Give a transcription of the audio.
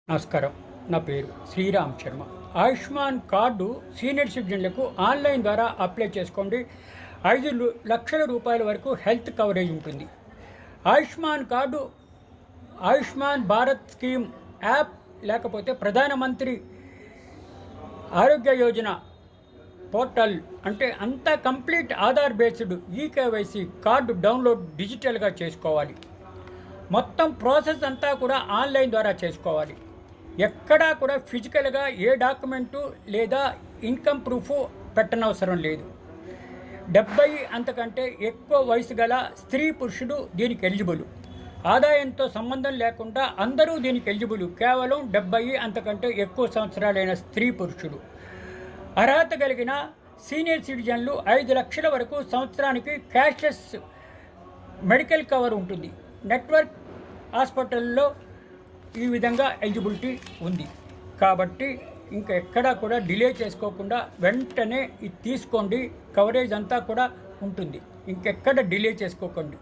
నమస్కారం. నా పేరు శ్రీరామ్ శర్మ. ఆయుష్మాన్ కార్డు సీనియర్ సిటిజన్లకు ఆన్లైన్ ద్వారా అప్లై చేసుకోండి. 5 లక్షల రూపాయల వరకు హెల్త్ కవరేజ్ ఉంటుంది. Ayushman card Ayushman Bharat scheme app లేకపోతే ప్రధానమంత్రి ఆరోగ్య యోజన పోర్టల్ అంటే అంతా complete Aadhaar based eKYC card download డిజిటల్గా చేసుకోవాలి. మొత్తం ప్రాసెస్ అంతా కూడా ఆన్లైన్ ద్వారా చేసుకోవాలి. ఎక్కడా కూడా ఫిజికల్గా ఏ డాక్యుమెంటు లేదా ఇన్కమ్ ప్రూఫ్ పెట్టనవసరం లేదు. 70 అంతకంటే ఎక్కువ వయసు గల స్త్రీ పురుషుడు దీనికి ఎలిజిబుల్. ఆదాయంతో సంబంధం లేకుండా అందరూ దీనికి ఎలిజిబుల్. కేవలం 70 అంతకంటే ఎక్కువ సంవత్సరాలైన స్త్రీ పురుషుడు. అర్హత కలిగిన సీనియర్ సిటిజన్లు 5 లక్షల వరకు సంవత్సరానికి క్యాష్లెస్ మెడికల్ కవర్ ఉంటుంది. నెట్వర్క్ హాస్పిటల్లో ఈ విధంగా ఎలిజిబిలిటీ ఉంది. కాబట్టి ఇంకా ఎక్కడా కూడా డిలే చేసుకోకుండా వెంటనే ఇది తీసుకోండి. కవరేజ్ అంతా కూడా ఉంటుంది. ఇంకెక్కడ డిలే చేసుకోకండి.